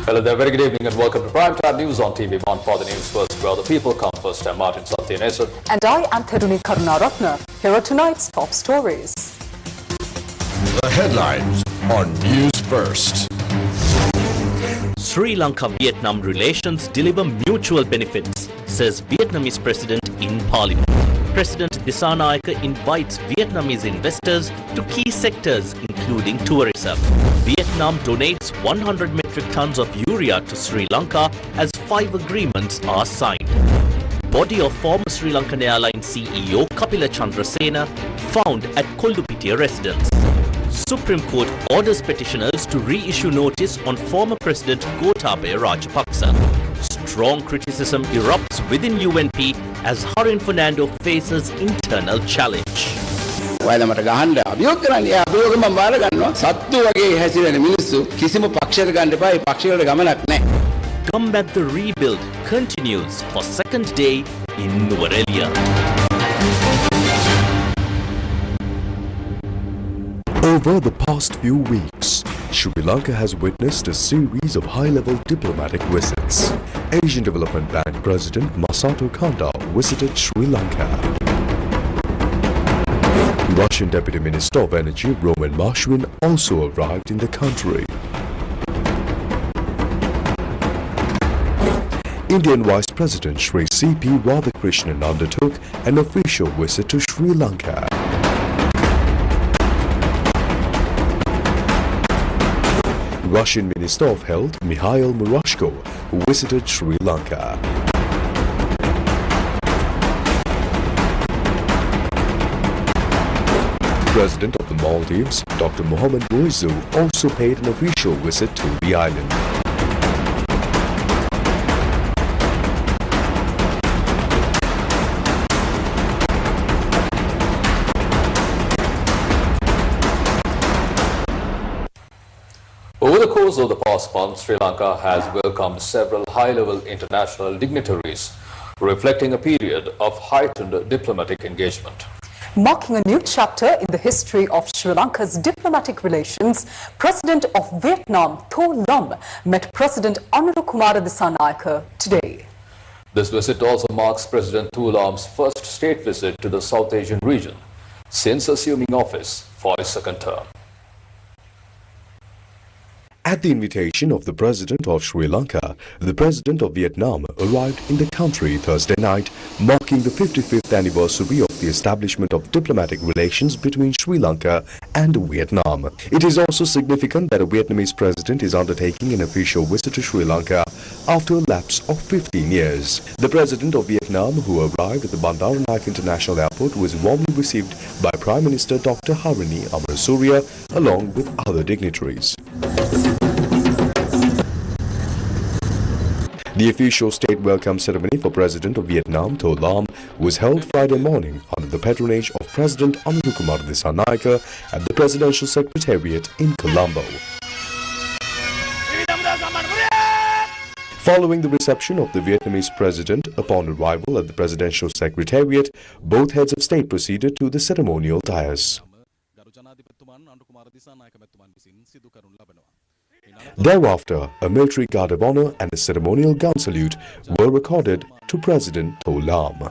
Hello there, very good evening and welcome to Primetime News on TV1 for the Newsfirst, where the people come first. I'm Martin Satyanesa. And I am Theruni Karunaratna. Here are tonight's top stories. The headlines on Newsfirst. Sri Lanka-Vietnam relations deliver mutual benefits, says Vietnamese president in parliament. President Dissanayake invites Vietnamese investors to key sectors including tourism. Vietnam donates 100 metric tons of urea to Sri Lanka as 5 agreements are signed. Body of former Sri Lankan Airlines CEO Kapila Chandrasena found at Kollupitiya residence. Supreme Court orders petitioners to reissue notice on former President Gotabaya Rajapaksa. Strong criticism erupts within UNP as Harin Fernando faces internal challenge. ඔයාලා ගහන්න අභියෝග කරන්නේ. අභියෝග මම බාර ගන්නවා. සත්තු වගේ හැසිරෙන මිනිස්සු කිසිම පක්ෂයකට ගන්න එපා. ඒ පක්ෂවලට ගමනක් නැහැ. Combat the rebuild continues for second day in Nuwara. Over the past few weeks, Sri Lanka has witnessed a series of high-level diplomatic visits. Asian Development Bank President Masato Kanda visited Sri Lanka. Russian Deputy Minister of Energy Roman Mashvin also arrived in the country. Indian Vice President Shri C.P. Radhakrishnan undertook an official visit to Sri Lanka. Russian Minister of Health Mikhail Murashko visited Sri Lanka. President of the Maldives, Dr. Mohamed Muizzu, also paid an official visit to the island. Over the course of the past month, Sri Lanka has welcomed several high-level international dignitaries, reflecting a period of heightened diplomatic engagement. Marking a new chapter in the history of Sri Lanka's diplomatic relations, President of Vietnam, Tho Lam, met President Anurukumara Dissanayake today. This visit also marks President Tho Lam's first state visit to the South Asian region since assuming office for his second term. At the invitation of the President of Sri Lanka, the President of Vietnam arrived in the country Thursday night, marking the 55th anniversary of the establishment of diplomatic relations between Sri Lanka and Vietnam. It is also significant that a Vietnamese president is undertaking an official visit to Sri Lanka after a lapse of 15 years. The President of Vietnam, who arrived at the Bandaranaike International Airport, was warmly received by Prime Minister Dr. Harini Amarasuriya along with other dignitaries. The official state welcome ceremony for President of Vietnam, Tho Lam, was held Friday morning under the patronage of President Anurukumara Dissanayake at the Presidential Secretariat in Colombo. Following the reception of the Vietnamese President upon arrival at the Presidential Secretariat, both heads of state proceeded to the ceremonial dais. Thereafter, a military guard of honor and a ceremonial gun salute were accorded to President Tho Lam.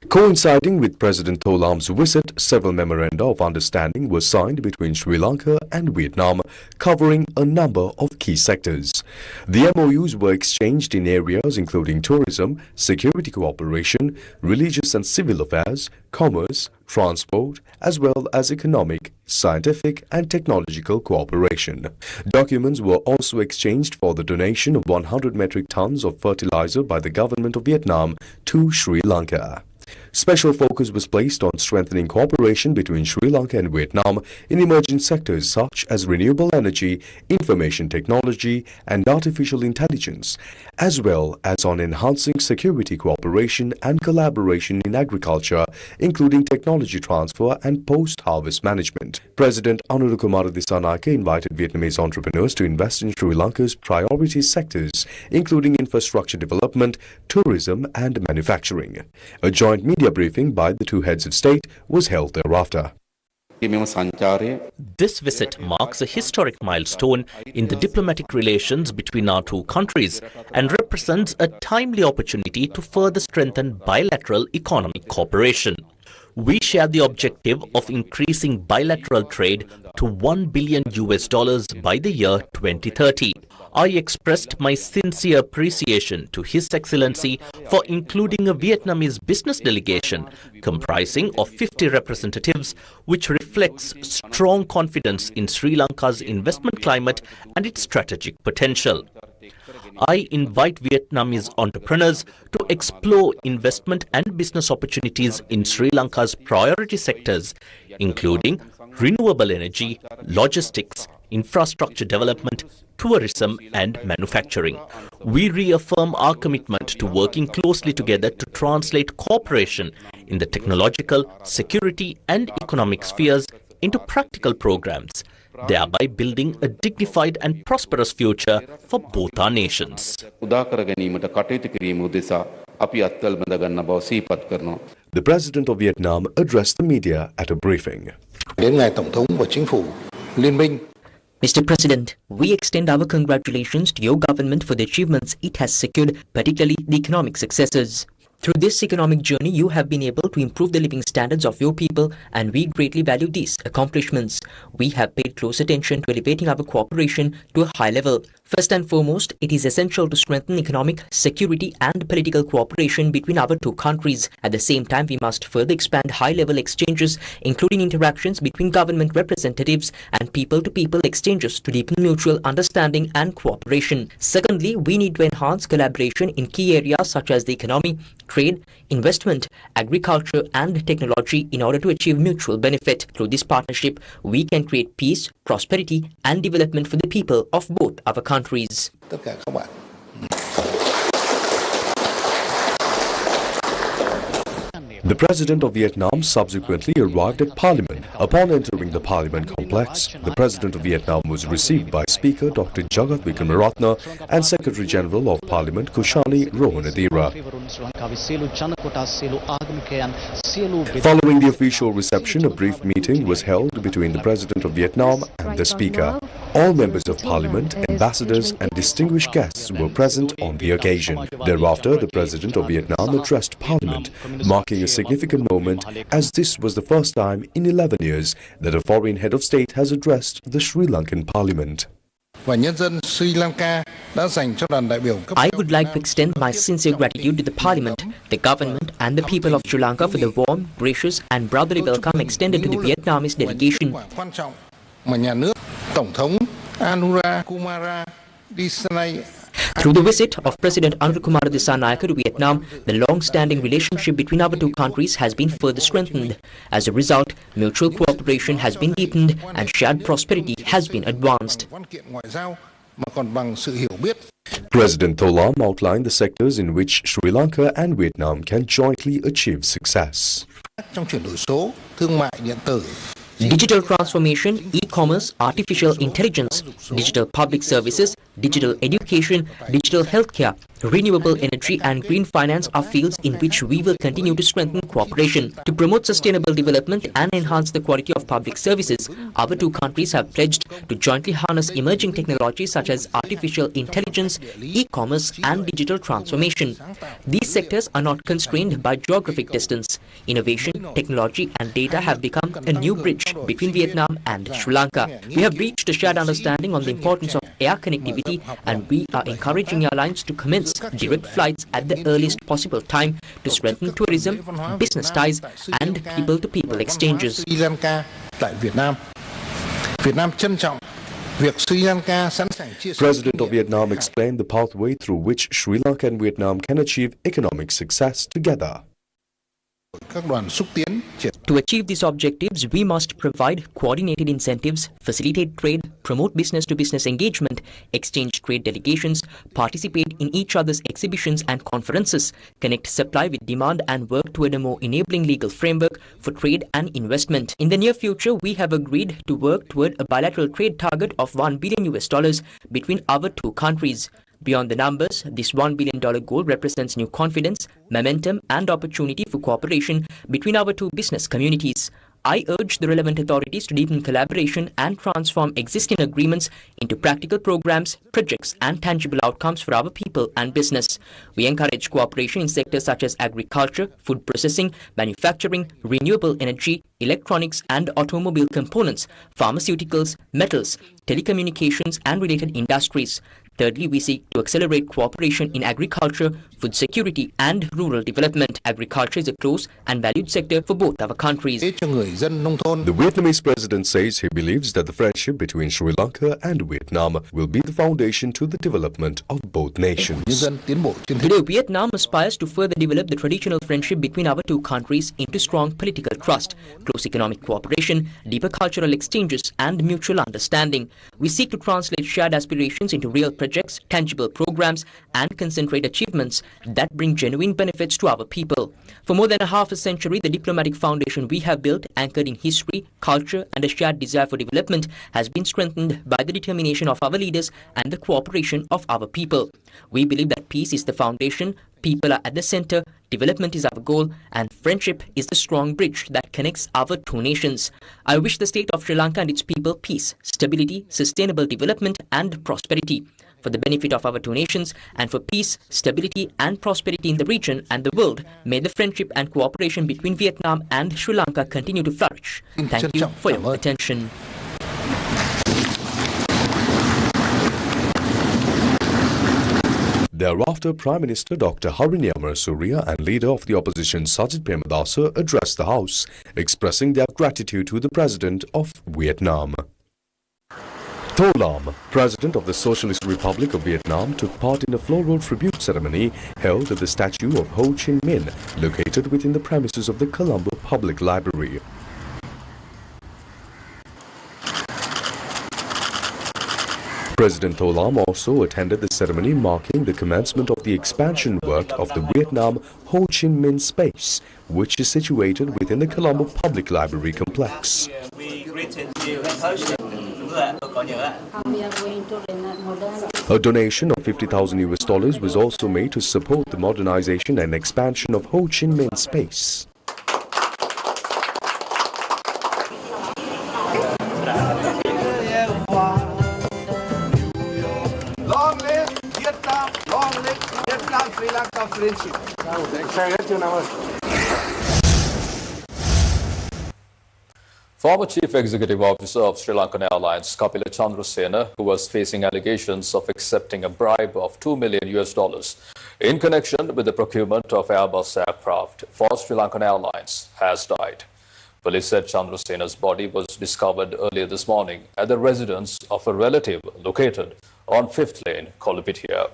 Coinciding with President Tho Lam's visit, several memoranda of understanding were signed between Sri Lanka and Vietnam, covering a number of key sectors. The MOUs were exchanged in areas including tourism, security cooperation, religious and civil affairs, commerce, transport, as well as economic, scientific and technological cooperation. Documents were also exchanged for the donation of 100 metric tons of fertilizer by the government of Vietnam to Sri Lanka. Special focus was placed on strengthening cooperation between Sri Lanka and Vietnam in emerging sectors such as renewable energy, information technology, and artificial intelligence, as well as on enhancing security cooperation and collaboration in agriculture, including technology transfer and post-harvest management. President Anurukumara Dissanayake invited Vietnamese entrepreneurs to invest in Sri Lanka's priority sectors, including infrastructure development, tourism, and manufacturing. A joint media media briefing by the two heads of state was held thereafter. This visit marks a historic milestone in the diplomatic relations between our two countries and represents a timely opportunity to further strengthen bilateral economic cooperation. We share the objective of increasing bilateral trade to $1 billion by the year 2030. I expressed my sincere appreciation to His Excellency for including a Vietnamese business delegation comprising of 50 representatives, which reflects strong confidence in Sri Lanka's investment climate and its strategic potential. I invite Vietnamese entrepreneurs to explore investment and business opportunities in Sri Lanka's priority sectors, including renewable energy, logistics, infrastructure development, tourism and manufacturing. We reaffirm our commitment to working closely together to translate cooperation in the technological, security and economic spheres into practical programs, thereby building a dignified and prosperous future for both our nations. The President of Vietnam addressed the media at a briefing. Mr. President, we extend our congratulations to your government for the achievements it has secured, particularly the economic successes. Through this economic journey, you have been able to improve the living standards of your people, and we greatly value these accomplishments. We have paid close attention to elevating our cooperation to a high level. First and foremost, it is essential to strengthen economic, security and political cooperation between our two countries. At the same time, we must further expand high-level exchanges, including interactions between government representatives and people-to-people exchanges to deepen mutual understanding and cooperation. Secondly, we need to enhance collaboration in key areas such as the economy, trade, investment, agriculture and technology in order to achieve mutual benefit. Through this partnership, we can create peace, prosperity and development for the people of both our countries. The President of Vietnam subsequently arrived at Parliament. Upon entering the Parliament complex, the President of Vietnam was received by Speaker Dr. Jagat Vikramaratne and Secretary General of Parliament Kushali Rohanadira. Following the official reception, a brief meeting was held between the President of Vietnam and the Speaker. All members of Parliament, ambassadors and distinguished guests were present on the occasion. Thereafter, the President of Vietnam addressed Parliament, marking a significant moment as this was the first time in 11 years that a foreign head of state has addressed the Sri Lankan Parliament. I would like to extend my sincere gratitude to the Parliament, the government and the people of Sri Lanka for the warm, gracious and brotherly welcome extended to the Vietnamese delegation. Through the visit of President Anurukumara Dissanayake to Vietnam, the long-standing relationship between our two countries has been further strengthened. As a result, mutual cooperation has been deepened and shared prosperity has been advanced. President Tho Lam outlined the sectors in which Sri Lanka and Vietnam can jointly achieve success. Digital transformation, e-commerce, artificial intelligence, digital public services, digital education, digital healthcare, renewable energy and green finance are fields in which we will continue to strengthen cooperation. To promote sustainable development and enhance the quality of public services, our two countries have pledged to jointly harness emerging technologies such as artificial intelligence, e-commerce and digital transformation. These sectors are not constrained by geographic distance. Innovation, technology and data have become a new bridge between Vietnam and Sri Lanka. We have reached a shared understanding on the importance of air connectivity and we are encouraging airlines to commence direct flights at the earliest possible time to strengthen tourism, business ties and people-to-people exchanges. President of Vietnam explained the pathway through which Sri Lanka and Vietnam can achieve economic success together. To achieve these objectives, we must provide coordinated incentives, facilitate trade, promote business-to-business engagement, exchange trade delegations, participate in each other's exhibitions and conferences, connect supply with demand and work toward a more enabling legal framework for trade and investment. In the near future, we have agreed to work toward a bilateral trade target of $1 billion between our two countries. Beyond the numbers, this $1 billion goal represents new confidence, momentum and opportunity for cooperation between our two business communities. I urge the relevant authorities to deepen collaboration and transform existing agreements into practical programs, projects and tangible outcomes for our people and business. We encourage cooperation in sectors such as agriculture, food processing, manufacturing, renewable energy, electronics and automobile components, pharmaceuticals, metals, telecommunications and related industries. Thirdly, we seek to accelerate cooperation in agriculture, food security and rural development. Agriculture is a close and valued sector for both our countries. The Vietnamese president says he believes that the friendship between Sri Lanka and Vietnam will be the foundation to the development of both nations. Today, Vietnam aspires to further develop the traditional friendship between our two countries into strong political trust, close economic cooperation, deeper cultural exchanges and mutual understanding. We seek to translate shared aspirations into real projects, tangible programs and concentrate achievements that bring genuine benefits to our people. For more than a half a century, the diplomatic foundation we have built, anchored in history, culture and a shared desire for development, has been strengthened by the determination of our leaders and the cooperation of our people. We believe that peace is the foundation, people are at the center, development is our goal, and friendship is the strong bridge that connects our two nations. I wish the state of Sri Lanka and its people peace, stability, sustainable development and prosperity. For the benefit of our two nations and for peace, stability and prosperity in the region and the world, may the friendship and cooperation between Vietnam and Sri Lanka continue to flourish. Thank you for your attention. Thereafter, Prime Minister Dr. Harini Amarasuriya and leader of the opposition Sajid Premadasa addressed the House, expressing their gratitude to the President of Vietnam. Tho Lam, President of the Socialist Republic of Vietnam, took part in a floral tribute ceremony held at the statue of Ho Chi Minh, located within the premises of the Colombo Public Library. President Tho Lam also attended the ceremony marking the commencement of the expansion work of the Vietnam Ho Chi Minh Space, which is situated within the Colombo Public Library complex. A donation of $50,000 was also made to support the modernization and expansion of Ho Chi Minh Space. Long live Vietnam, long live Vietnam-Sri Lanka friendship. Former Chief Executive Officer of Sri Lankan Airlines, Kapila Chandrasena, who was facing allegations of accepting a bribe of $2 million in connection with the procurement of Airbus aircraft for Sri Lankan Airlines, has died. Police said Chandrasena's body was discovered earlier this morning at the residence of a relative located on 5th Lane, Kolupitia.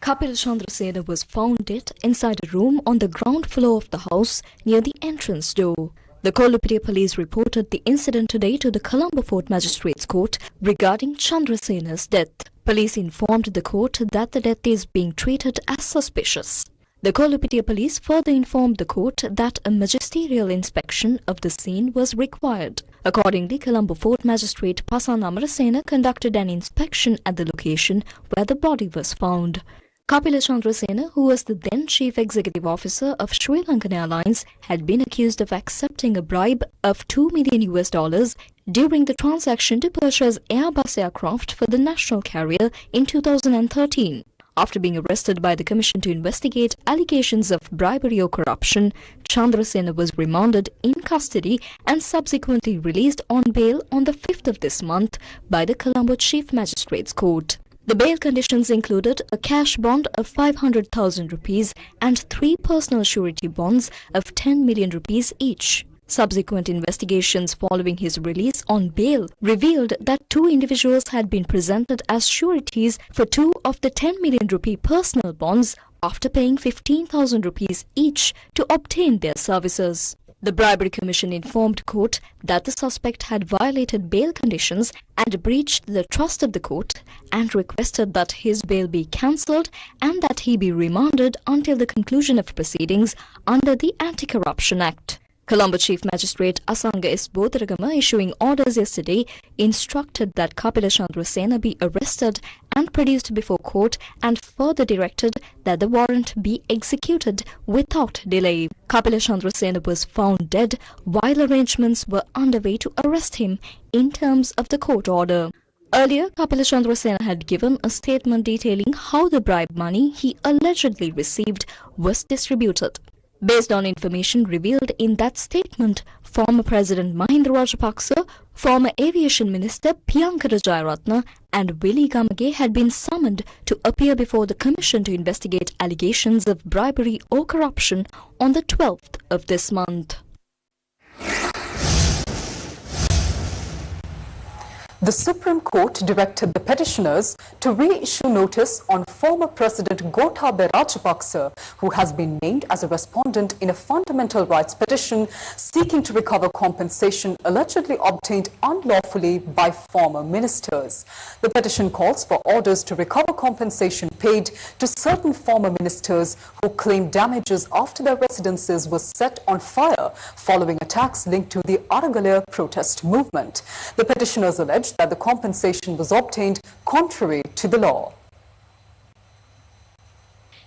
Kapila Chandrasena was found dead inside a room on the ground floor of the house near the entrance door. The Kolupitia police reported the incident today to the Colombo Fort Magistrates Court regarding Chandrasena's death. Police informed the court that the death is being treated as suspicious. The Kolupitia police further informed the court that a magisterial inspection of the scene was required. Accordingly, Colombo Fort Magistrate Pasan Amarasena conducted an inspection at the location where the body was found. Kapila Chandrasena, who was the then Chief Executive Officer of Sri Lankan Airlines, had been accused of accepting a bribe of $2 million during the transaction to purchase Airbus aircraft for the national carrier in 2013. After being arrested by the Commission to investigate allegations of bribery or corruption, Chandrasena was remanded in custody and subsequently released on bail on the 5th of this month by the Colombo Chief Magistrates Court. The bail conditions included a cash bond of 500,000 rupees and 3 personal surety bonds of 10 million rupees each. Subsequent investigations following his release on bail revealed that 2 individuals had been presented as sureties for 2 of the 10 million rupee personal bonds after paying 15,000 rupees each to obtain their services. The Bribery Commission informed court that the suspect had violated bail conditions and breached the trust of the court and requested that his bail be cancelled and that he be remanded until the conclusion of proceedings under the Anti-Corruption Act. Colombo Chief Magistrate Asanga S. Bodharagama, issuing orders yesterday, instructed that Kapila Chandrasena be arrested and produced before court and further directed that the warrant be executed without delay. Kapila Chandrasena was found dead while arrangements were underway to arrest him in terms of the court order. Earlier, Kapila Chandrasena had given a statement detailing how the bribe money he allegedly received was distributed. Based on information revealed in that statement, former President Mahinda Rajapaksa, former Aviation Minister Piyankara Jayaratne and Willie Gamage had been summoned to appear before the Commission to investigate allegations of bribery or corruption on the 12th of this month. The Supreme Court directed the petitioners to reissue notice on former President Gotabaya Rajapaksa, who has been named as a respondent in a fundamental rights petition seeking to recover compensation allegedly obtained unlawfully by former ministers. The petition calls for orders to recover compensation paid to certain former ministers who claimed damages after their residences were set on fire following attacks linked to the Aragalaya protest movement. The petitioners alleged that the compensation was obtained contrary to the law.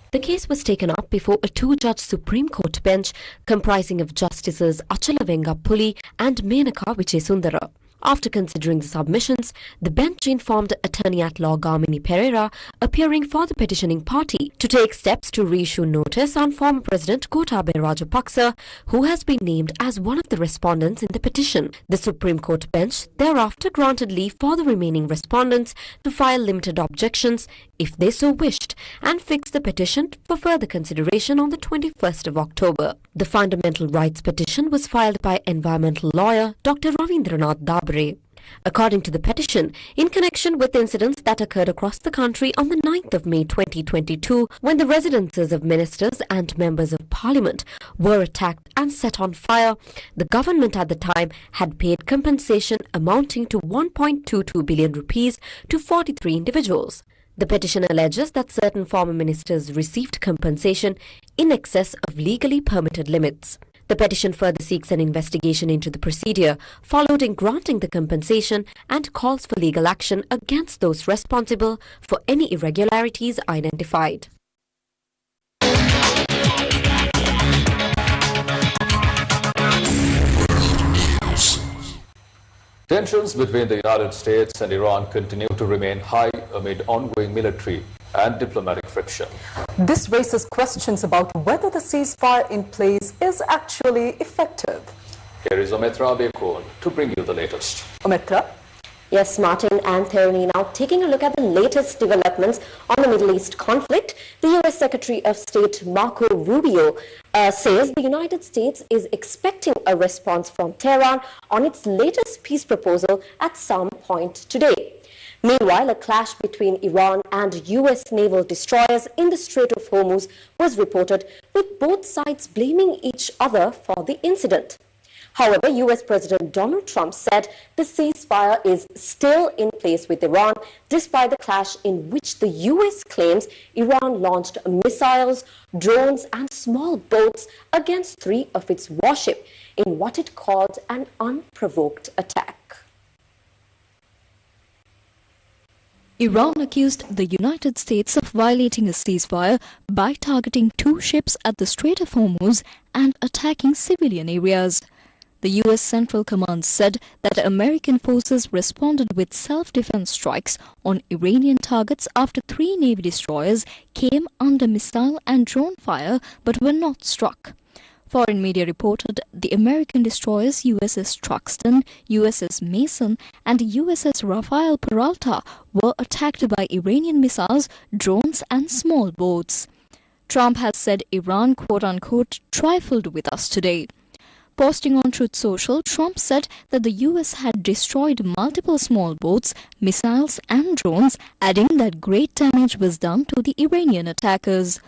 The case was taken up before a two-judge Supreme Court bench comprising of Justices Achalavenga Puli and Menaka Vijaysundara. After considering the submissions, the bench informed Attorney-at-Law Gamini Pereira, appearing for the petitioning party, to take steps to reissue notice on former President Gotabaya Rajapaksa, who has been named as one of the respondents in the petition. The Supreme Court bench thereafter granted leave for the remaining respondents to file limited objections if they so wished, and fixed the petition for further consideration on the 21st of October. The fundamental rights petition was filed by environmental lawyer Dr. Ravindranath Dabre. According to the petition, in connection with incidents that occurred across the country on the 9th of May 2022, when the residences of ministers and members of parliament were attacked and set on fire, the government at the time had paid compensation amounting to 1.22 billion rupees to 43 individuals. The petition alleges that certain former ministers received compensation in excess of legally permitted limits. The petition further seeks an investigation into the procedure followed in granting the compensation and calls for legal action against those responsible for any irregularities identified. Tensions between the United States and Iran continue to remain high amid ongoing military and diplomatic friction. This raises questions about whether the ceasefire in place is actually effective. Here is Omitra Bekon to bring you the latest. Omitra? Yes, Martin and Therani. Now, taking a look at the latest developments on the Middle East conflict, the U.S. Secretary of State Marco Rubio says the United States is expecting a response from Tehran on its latest peace proposal at some point today. Meanwhile, a clash between Iran and U.S. naval destroyers in the Strait of Hormuz was reported, with both sides blaming each other for the incident. However, U.S. President Donald Trump said the ceasefire is still in place with Iran, despite the clash in which the U.S. claims Iran launched missiles, drones and small boats against 3 of its warships in what it called an unprovoked attack. Iran accused the United States of violating a ceasefire by targeting 2 ships at the Strait of Hormuz and attacking civilian areas. The U.S. Central Command said that American forces responded with self-defense strikes on Iranian targets after 3 Navy destroyers came under missile and drone fire but were not struck. Foreign media reported the American destroyers USS Truxtun, USS Mason and USS Rafael Peralta were attacked by Iranian missiles, drones and small boats. Trump has said Iran, quote-unquote, trifled with us today. Posting on Truth Social, Trump said that the U.S. had destroyed multiple small boats, missiles and drones, adding that great damage was done to the Iranian attackers.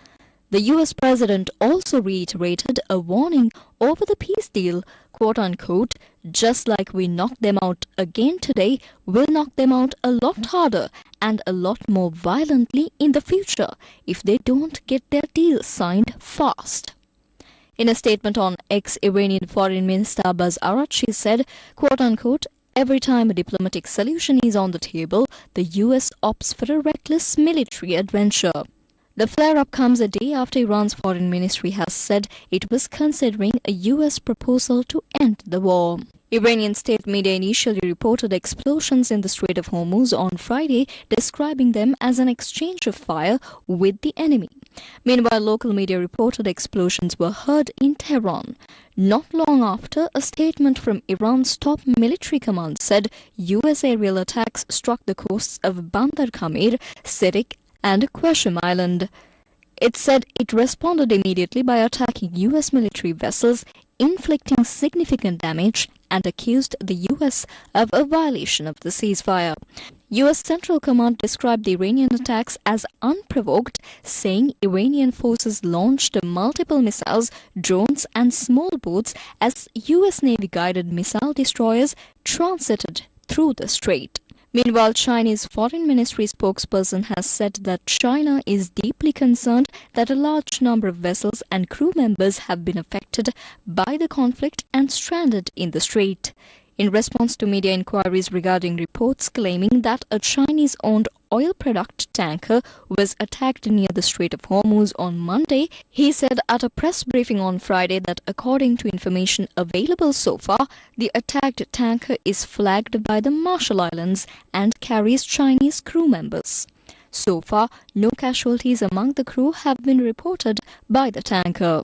The U.S. president also reiterated a warning over the peace deal, quote-unquote, just like we knocked them out again today, we'll knock them out a lot harder and a lot more violently in the future if they don't get their deal signed fast. In a statement on Iranian Foreign Minister Abbas Araghchi said, quote-unquote, every time a diplomatic solution is on the table, the US opts for a reckless military adventure. The flare-up comes a day after Iran's foreign ministry has said it was considering a US proposal to end the war. Iranian state media initially reported explosions in the Strait of Hormuz on Friday, describing them as an exchange of fire with the enemy. Meanwhile, local media reported explosions were heard in Tehran. Not long after, a statement from Iran's top military command said US aerial attacks struck the coasts of Bandar Khamir, Sirik, and Qasem Island. It said it responded immediately by attacking US military vessels, inflicting significant damage, and accused the US of a violation of the ceasefire. US Central Command described the Iranian attacks as unprovoked, saying Iranian forces launched multiple missiles, drones, and small boats as US Navy-guided missile destroyers transited through the strait. Meanwhile, Chinese Foreign Ministry spokesperson has said that China is deeply concerned that a large number of vessels and crew members have been affected by the conflict and stranded in the strait. In response to media inquiries regarding reports claiming that a Chinese-owned oil product tanker was attacked near the Strait of Hormuz on Monday, he said at a press briefing on Friday that according to information available so far, the attacked tanker is flagged by the Marshall Islands and carries Chinese crew members. So far, no casualties among the crew have been reported by the tanker.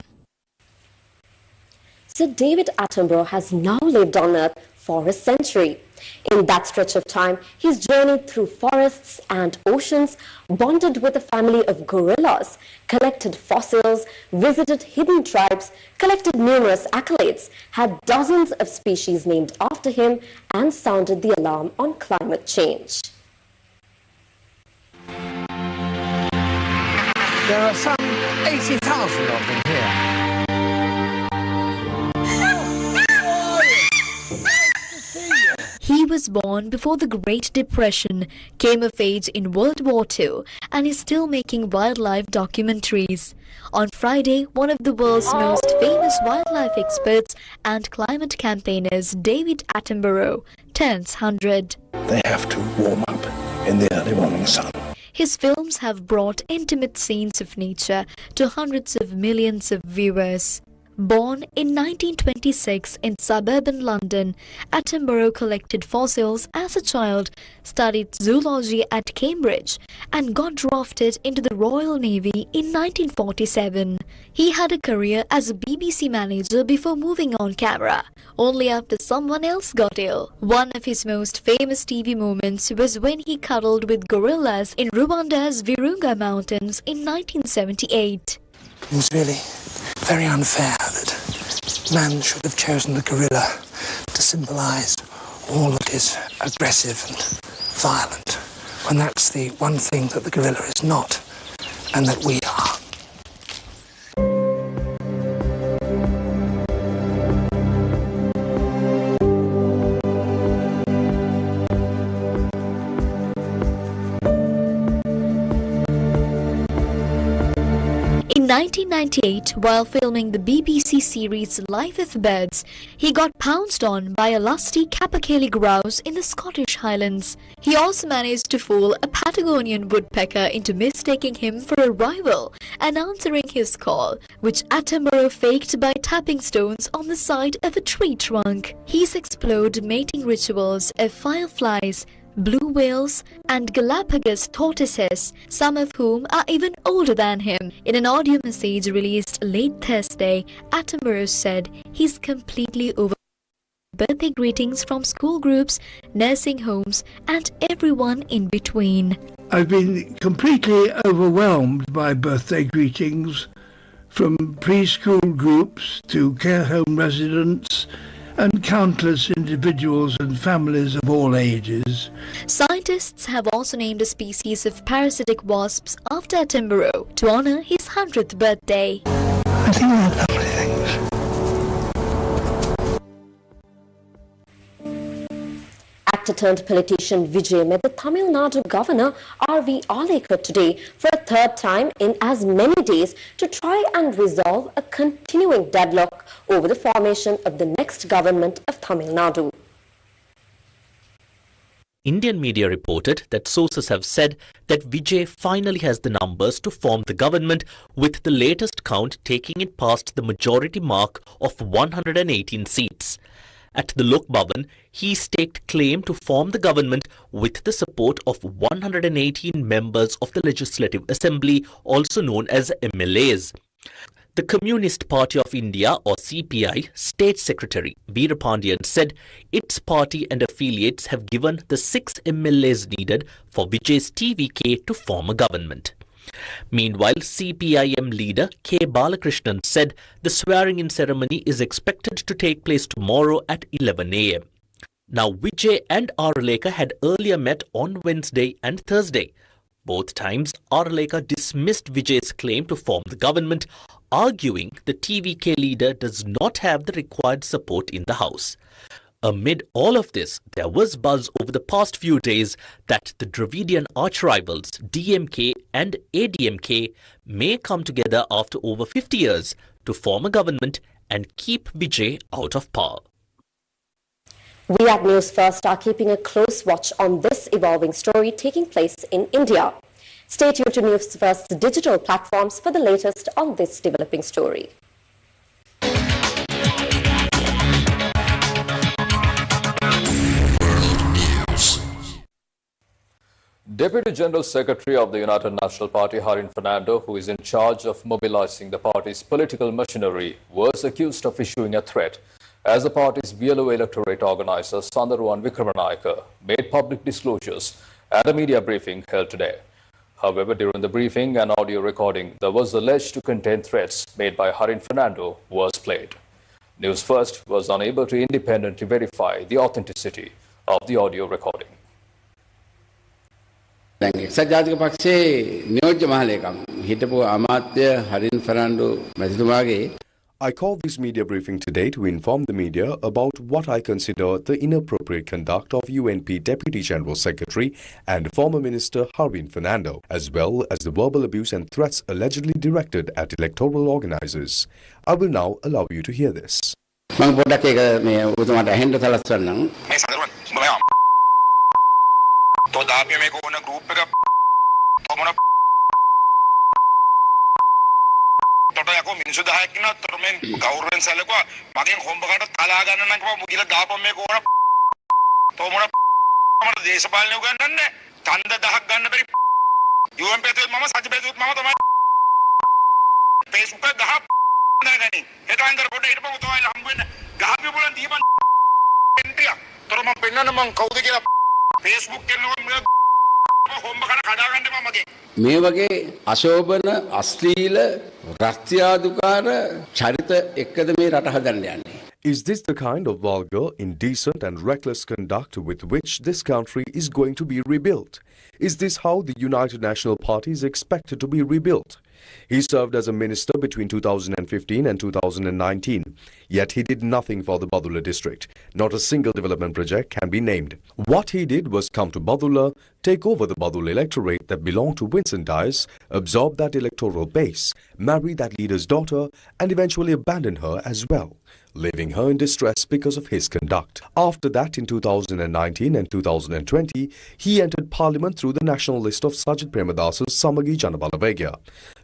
Sir David Attenborough has now lived on Earth for a century. In that stretch of time, he's journeyed through forests and oceans, bonded with a family of gorillas, collected fossils, visited hidden tribes, collected numerous accolades, had dozens of species named after him, and sounded the alarm on climate change. There are some 80,000 of them here. He was born before the Great Depression, came of age in World War II, and is still making wildlife documentaries. On Friday, one of the world's most famous wildlife experts and climate campaigners, David Attenborough, turns 100. They have to warm up in the early morning sun. His films have brought intimate scenes of nature to hundreds of millions of viewers. Born in 1926 in suburban London, Attenborough collected fossils as a child, studied zoology at Cambridge, and got drafted into the Royal Navy in 1947. He had a career as a BBC manager before moving on camera, only after someone else got ill. One of his most famous TV moments was when he cuddled with gorillas in Rwanda's Virunga Mountains in 1978. It was really very unfair that man should have chosen the gorilla to symbolize all that is aggressive and violent, when that's the one thing that the gorilla is not, and that we are. In 1998, while filming the BBC series Life of Birds, he got pounced on by a lusty capercaillie grouse in the Scottish Highlands. He also managed to fool a Patagonian woodpecker into mistaking him for a rival and answering his call, which Attenborough faked by tapping stones on the side of a tree trunk. He's explored mating rituals of fireflies, blue whales, and Galapagos tortoises, some of whom are even older than him. In an audio message released late Thursday, Attenborough said he's completely over birthday greetings from school groups, nursing homes, and everyone in between. I've been completely overwhelmed by birthday greetings from preschool groups to care home residents and countless individuals and families of all ages. Scientists have also named a species of parasitic wasps after Attenborough to honour his 100th birthday. I think they're lovely things. Actor-turned-politician Vijay met the Tamil Nadu governor R.V. Alekar today for a third time in as many days to try and resolve a continuing deadlock over the formation of the next government of Tamil Nadu. Indian media reported that sources have said that Vijay finally has the numbers to form the government, with the latest count taking it past the majority mark of 118 seats. At the Lok Bhavan, he staked claim to form the government with the support of 118 members of the Legislative Assembly, also known as MLAs. The Communist Party of India, or CPI, State Secretary Veerapandiyan said its party and affiliates have given the 6 MLAs needed for Vijay's TVK to form a government. Meanwhile, CPIM leader K. Balakrishnan said the swearing-in ceremony is expected to take place tomorrow at 11 a.m. Now, Vijay and Araleka had earlier met on Wednesday and Thursday. Both times, Araleka dismissed Vijay's claim to form the government, arguing the TVK leader does not have the required support in the House. Amid all of this, there was buzz over the past few days that the Dravidian arch-rivals DMK and ADMK may come together after over 50 years to form a government and keep Vijay out of power. We at Newsfirst are keeping a close watch on this evolving story taking place in India. Stay tuned to Newsfirst's digital platforms for the latest on this developing story. Deputy General Secretary of the United National Party, Harin Fernando, who is in charge of mobilizing the party's political machinery, was accused of issuing a threat as the party's BLO electorate organizer, Sandaruwan Vikramanayaka, made public disclosures at a media briefing held today. However, during the briefing, an audio recording that was alleged to contain threats made by Harin Fernando was played. Newsfirst was unable to independently verify the authenticity of the audio recording. සජාතික පක්ෂයේ නියෝජ්‍ය මහලේකම් හිටපු අමාත්‍ය හරින් Fernando මැතිතුමාගේ I called this media briefing today to inform the media about what I consider the inappropriate conduct of UNP Deputy General Secretary and former Minister Harin Fernando, as well as the verbal abuse and threats allegedly directed at electoral organizers. I will now allow you to hear this. මම පොඩ්ඩක් ඒක මේ ඔබතුමාට ඇහෙන්න සලස්වන්නම්. මේ සඳරුවන් तो दाबी में को ना ग्रुप पे का तो मना तो या को मिनसु दाह की ना तो मैं गवर्नमेंट साले को बाकी होम बगाड़ ताला आगाना ना को मुझे दाब में को ना तो मना हमारे देश पालने को ना ने तंदा दाह गाना बरी यूएम पे तो मामा सच पे तो मामा तो मैं फेसबुक पे दाह ना नहीं ये तो अंदर बोले इधर तो आये हम भी दाह भी बोलन दीपन इंडिया तो मैं पिन्ना ना मैं कौदी के Facebook මේ වගේ අශෝභන අශ්ලීල රස්තියාදුකාර චරිත එක්කද මේ රට හදන්න යන්නේ. Is this the kind of vulgar, indecent and reckless conduct with which this country is going to be rebuilt? Is this how the United National Party is expected to be rebuilt? He served as a minister between 2015 and 2019, yet he did nothing for the Badulla district. Not a single development project can be named. What he did was come to Badulla, take over the Badulla electorate that belonged to Winston Dias, absorb that electoral base, marry that leader's daughter, and eventually abandon her as well, leaving her in distress because of his conduct. After that, in 2019 and 2020, he entered parliament through the national list of Sajid Premadas's Samagi Janabalabegya.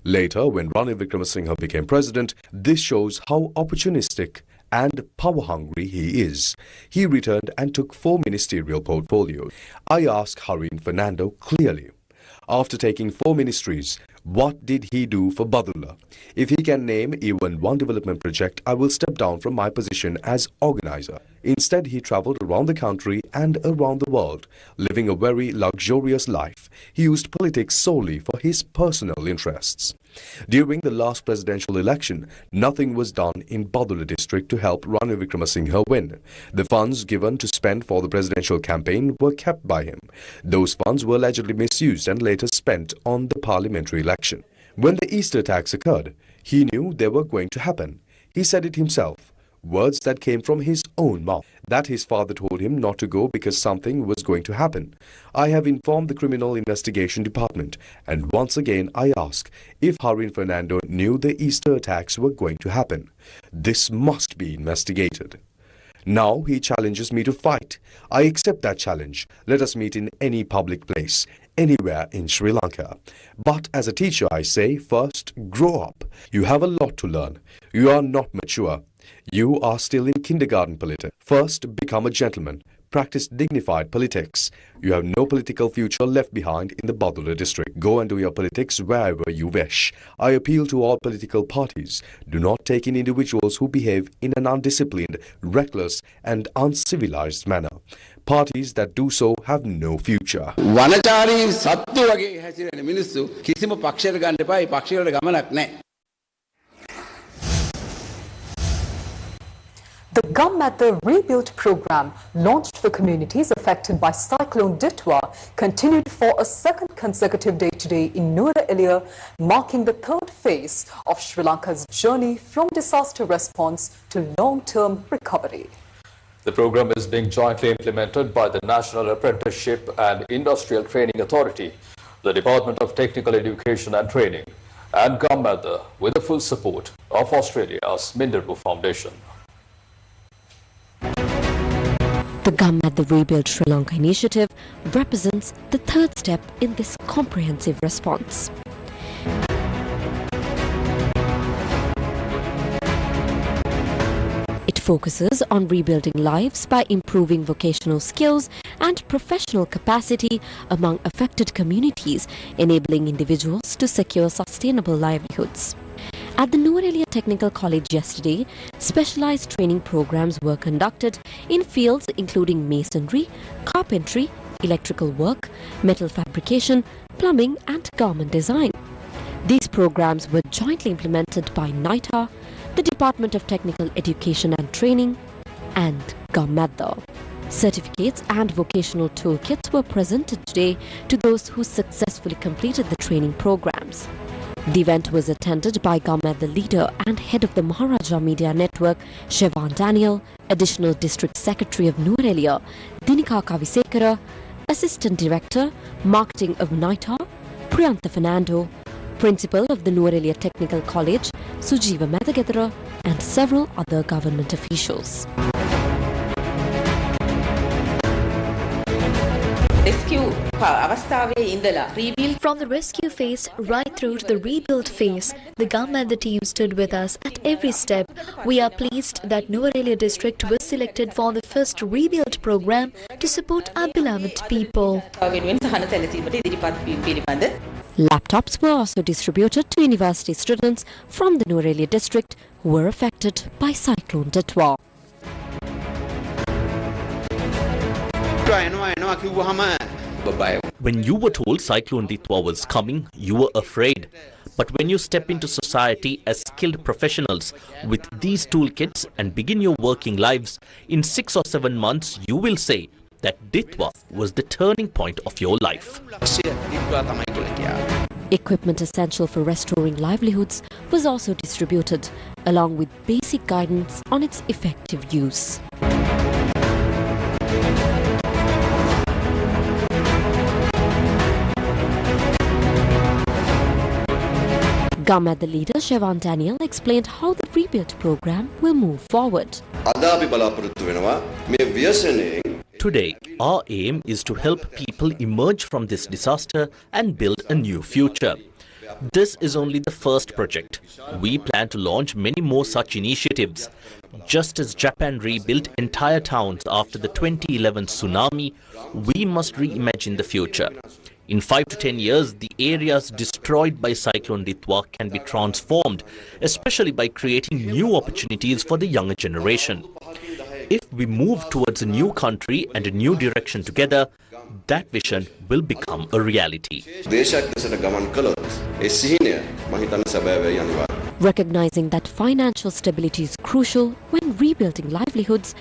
Later, when Ranil Wickremesinghe became president, this shows how opportunistic and power-hungry he is. He returned and took 4 ministerial portfolios. I asked Harin Fernando clearly, after taking 4 ministries, what did he do for Badulla? If he can name even one development project, I will step down from my position as organizer. Instead, he travelled around the country and around the world, living a very luxurious life. He used politics solely for his personal interests. During the last presidential election, nothing was done in Badulla district to help Ranil Wickremesinghe win. The funds given to spend for the presidential campaign were kept by him. Those funds were allegedly misused and later spent on the parliamentary election. When the Easter attacks occurred, he knew they were going to happen. He said it himself. Words that came from his own mouth, that his father told him not to go because something was going to happen. I have informed the Criminal Investigation Department, and once again I ask if Harin Fernando knew the Easter attacks were going to happen. This must be investigated. Now he challenges me to fight. I accept that challenge. Let us meet in any public place, anywhere in Sri Lanka. But as a teacher, I say, first, grow up. You have a lot to learn. You are not mature. You are still in kindergarten politics. First, become a gentleman. Practice dignified politics. You have no political future left behind in the Badula district. Go and do your politics wherever you wish. I appeal to all political parties. Do not take in individuals who behave in an undisciplined, reckless and uncivilized manner. Parties that do so have no future. වනචාරී සත්තු වගේ හැසිරෙන මිනිස්සු කිසිම පක්ෂයකට ගන්න එපා. ඒ පක්ෂයකට ගමනක් නැහැ. The Gammatha Rebuild Program, launched for communities affected by Cyclone Ditwa, continued for a second consecutive day today in Nuwara, marking the third phase of Sri Lanka's journey from disaster response to long-term recovery. The program is being jointly implemented by the National Apprenticeship and Industrial Training Authority, the Department of Technical Education and Training, and Gammatha with the full support of Australia's Minderoo Foundation. The Gammatha Rebuild Sri Lanka initiative represents the third step in this comprehensive response. It focuses on rebuilding lives by improving vocational skills and professional capacity among affected communities, enabling individuals to secure sustainable livelihoods. At the Nuwara Technical College yesterday, specialized training programs were conducted in fields including masonry, carpentry, electrical work, metal fabrication, plumbing and garment design. These programs were jointly implemented by NITA, the Department of Technical Education and Training, and Gammatha. Certificates and vocational toolkits were presented today to those who successfully completed the training programs. The event was attended by Gammatha leader and head of the Maharaja Media Network, Shevan Daniel, Additional District Secretary of Nuwara, Dinika Kavisekara, Assistant Director, Marketing of NITA, Priyantha Fernando, Principal of the Nuwara Technical College, Sujiva Madagadara, and several other government officials. From the rescue phase right through to the rebuild phase, the Gammatha team stood with us at every step. We are pleased that Nuwara district was selected for the first rebuild program to support our beloved people. Laptops were also distributed to university students from the Nuwara district who were affected by Cyclone Ditwa. When you were told Cyclone Ditwa was coming, you were afraid. But when you step into society as skilled professionals with these toolkits and begin your working lives, in 6 or 7 months you will say that Ditwa was the turning point of your life. Equipment essential for restoring livelihoods was also distributed, along with basic guidance on its effective use. Gammatha leader Shevan Daniel explained how the rebuild program will move forward. Today, our aim is to help people emerge from this disaster and build a new future. This is only the first project. We plan to launch many more such initiatives. Just as Japan rebuilt entire towns after the 2011 tsunami, we must reimagine the future. In 5 to 10 years, the areas destroyed by Cyclone Ditwa can be transformed, especially by creating new opportunities for the younger generation. If we move towards a new country and a new direction together, that vision will become a reality. Recognizing that financial stability is crucial when rebuilding livelihoods,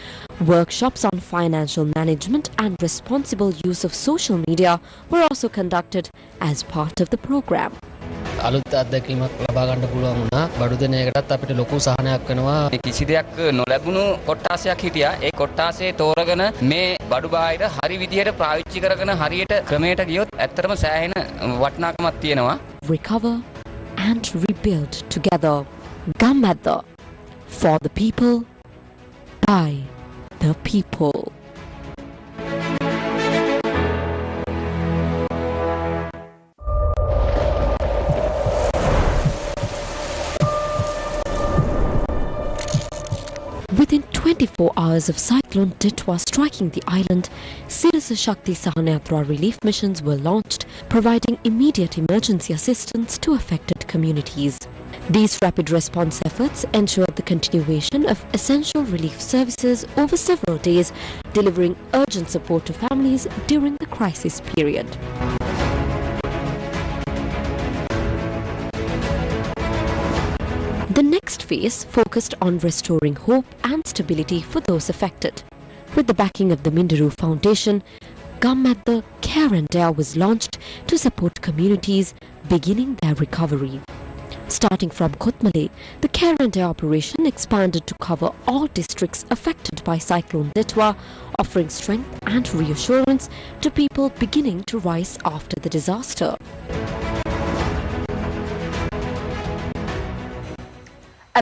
workshops on financial management and responsible use of social media were also conducted as part of the program. අලුත් අත්දැකීමක් ලබා ගන්න පුළුවන් වුණා. බඩු දෙන එකටත් අපිට ලොකු සහනයක් වෙනවා. කිසි දෙයක් නොලැබුණු කොට්ටාසයක් හිටියා. ඒ කොට්ටාසේ තෝරගෙන මේ බඩු බාහිර හරි විදියට පාවිච්චි කරගෙන හරියට ක්‍රමයට ගියොත් ඇත්තටම සෑහෙන වටිනාකමක් තියෙනවා. Recover and rebuild together. Gammatha, for the people, by the people. Within 24 hours of Cyclone Ditwa striking the island, Sirasa Shakti Sat relief missions were launched, providing immediate emergency assistance to affected communities. These rapid response efforts ensured the continuation of essential relief services over several days, delivering urgent support to families during the crisis period. The next phase focused on restoring hope and stability for those affected. With the backing of the Mindaru Foundation, Gum at the Care and Dare was launched to support communities beginning their recovery. Starting from Kotmale, the Care and Dare operation expanded to cover all districts affected by Cyclone Ditwa, offering strength and reassurance to people beginning to rise after the disaster.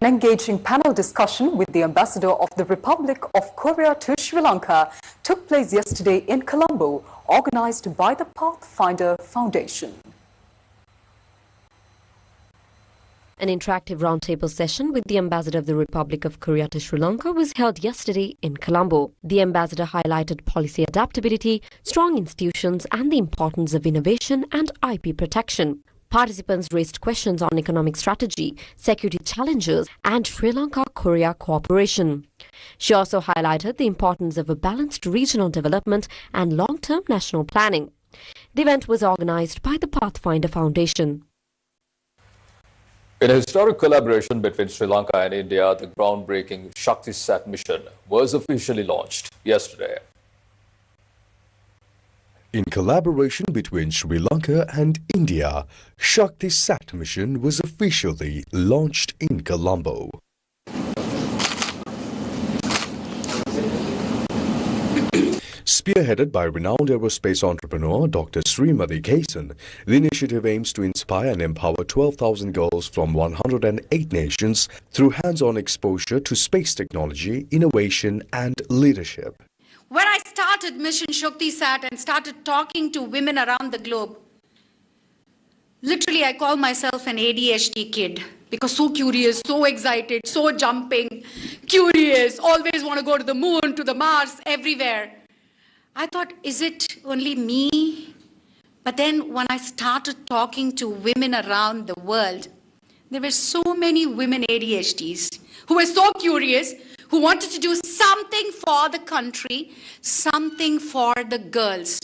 An engaging panel discussion with the Ambassador of the Republic of Korea to Sri Lanka took place yesterday in Colombo, organized by the Pathfinder Foundation. An interactive roundtable session with the Ambassador of the Republic of Korea to Sri Lanka was held yesterday in Colombo. The Ambassador highlighted policy adaptability, strong institutions, and the importance of innovation and IP protection. Participants raised questions on economic strategy, security challenges, and Sri Lanka-Korea cooperation. She also highlighted the importance of a balanced regional development and long-term national planning. The event was organized by the Pathfinder Foundation. In a historic collaboration between Sri Lanka and India, the groundbreaking Shakti Sat mission was officially launched yesterday. In collaboration between Sri Lanka and India, Shakti Sat mission was officially launched in Colombo. Spearheaded by renowned aerospace entrepreneur Dr. Srimati Kasan, the initiative aims to inspire and empower 12,000 girls from 108 nations through hands-on exposure to space technology, innovation and leadership. When I started Mission Shakti Sat and started talking to women around the globe, literally I call myself an ADHD kid because so curious, so excited, so jumping, curious, always want to go to the moon, to the Mars, everywhere. I thought, is it only me? But then when I started talking to women around the world, there were so many women ADHDs who were so curious, who wanted to do something for the country, something for the girls.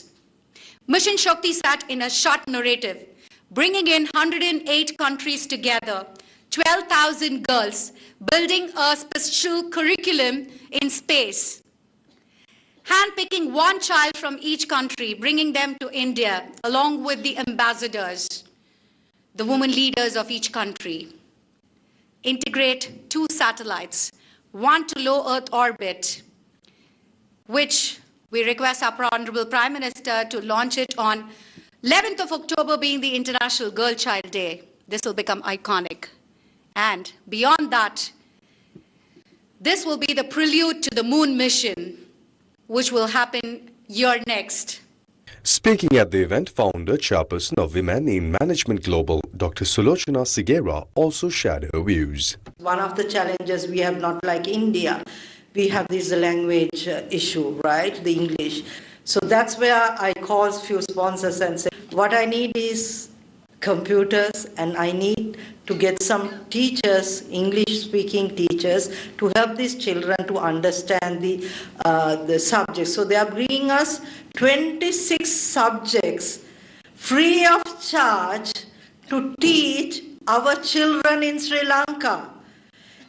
Mission Shakti Sat in a short narrative, bringing in 108 countries together, 12,000 girls, building a special curriculum in space. Handpicking one child from each country, bringing them to India, along with the ambassadors, the women leaders of each country. Integrate 2 satellites, one to low Earth orbit, which we request our Honorable Prime Minister to launch it on 11th of October being the International Girl Child Day. This will become iconic. And beyond that, this will be the prelude to the moon mission, which will happen year next. Speaking at the event, founder, chairperson of Women in Management Global, Dr. Sulochana Sigera, also shared her views. One of the challenges we have, not like India, we have this language issue, right, the English. So that's where I call few sponsors and say, what I need is computers, and I need to get some teachers, English-speaking teachers, to help these children to understand the subjects. So they are bringing us 26 subjects free of charge to teach our children in Sri Lanka.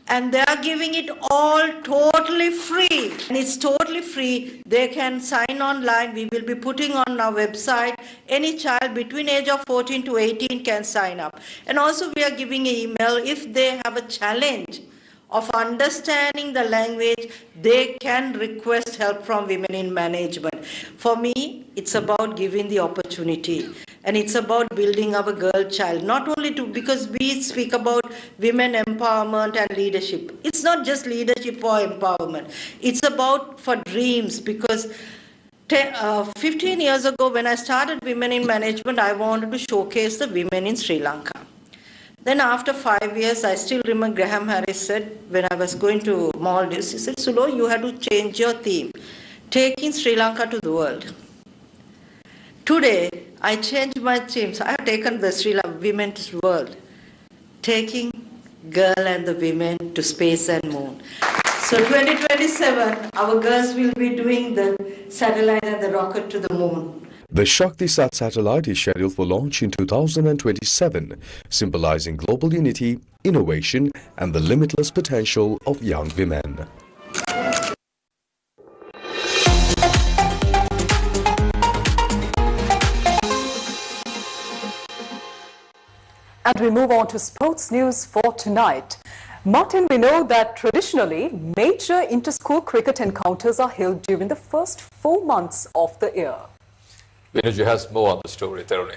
And they are giving it all totally free. And it's totally free. They can sign online. We will be putting on our website. Any child between age of 14 to 18 can sign up. And also we are giving an email if they have a challenge of understanding the language, they can request help from women in management. For me, it's about giving the opportunity. And it's about building our girl child, not only to, because we speak about women empowerment and leadership. It's not just leadership or empowerment. It's about for dreams, because 15 years ago when I started Women in Management, I wanted to showcase the women in Sri Lanka. Then after 5 years, I still remember Graham Harris said, when I was going to Maldives, he said, Sulo, you have to change your theme, taking Sri Lanka to the world. Today, I changed my theme. So I have taken the Sri Lanka women's world, taking girl and the women to space and moon. So 2027, our girls will be doing the satellite and the rocket to the moon. The Shakti Sat satellite is scheduled for launch in 2027, symbolizing global unity, innovation, and the limitless potential of young women. And we move on to sports news for tonight. Martin, we know that traditionally, major inter-school cricket encounters are held during the first 4 months of the year. Vinuji has more on the story, Theruni.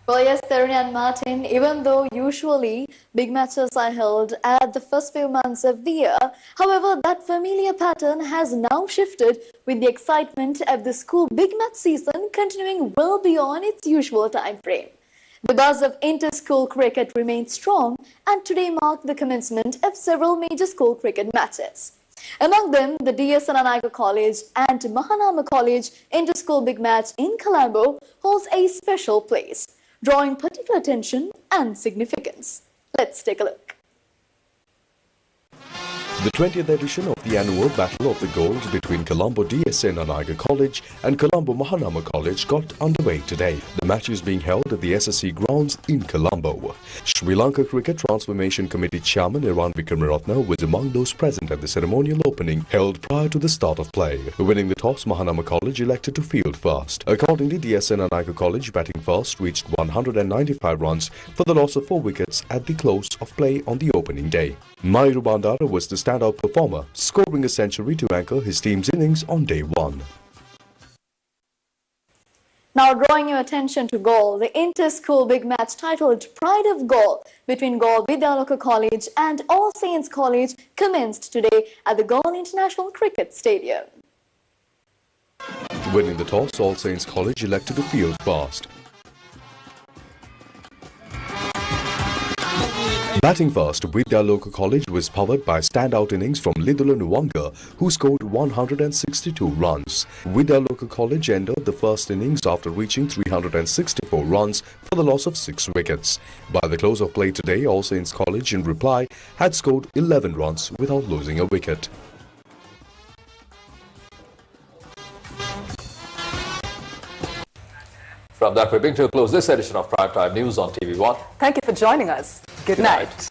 Well, yes, Theruni and Martin, even though usually big matches are held at the first few months of the year, however, that familiar pattern has now shifted with the excitement of the school big match season continuing well beyond its usual time frame. The buzz of inter-school cricket remains strong, and today marked the commencement of several major school cricket matches. Among them, the DS Ananaika College and Mahanama College inter-school big match in Colombo holds a special place, drawing particular attention and significance. Let's take a look. The 20th edition of the annual Battle of the Gold between Colombo DS Ananaika College and Colombo Mahanama College got underway today. The match is being held at the SSC grounds in Colombo. Sri Lanka Cricket Transformation Committee Chairman Iran Vikramaratne was among those present at the ceremonial opening held prior to the start of play. Winning the toss, Mahanama College elected to field first. Accordingly, DS Ananaika College batting first reached 195 runs for the loss of 4 wickets at the close of play on the opening day. Mayuru Bandara was the standout performer, scoring a century to anchor his team's innings on day 1. Now drawing your attention to Galle, the inter-school big match titled Pride of Galle between Galle Vidyaloka College and All Saints College commenced today at the Galle International Cricket Stadium. Winning the toss, All Saints College elected to field first. Batting first, Vidyaloka College was powered by standout innings from Lidula Nwanga, who scored 162 runs. Vidyaloka College ended the first innings after reaching 364 runs for the loss of 6 wickets. By the close of play today, All Saints College, in reply, had scored 11 runs without losing a wicket. From that, we bring to a close this edition of Primetime News on TV1. Thank you for joining us. Good night.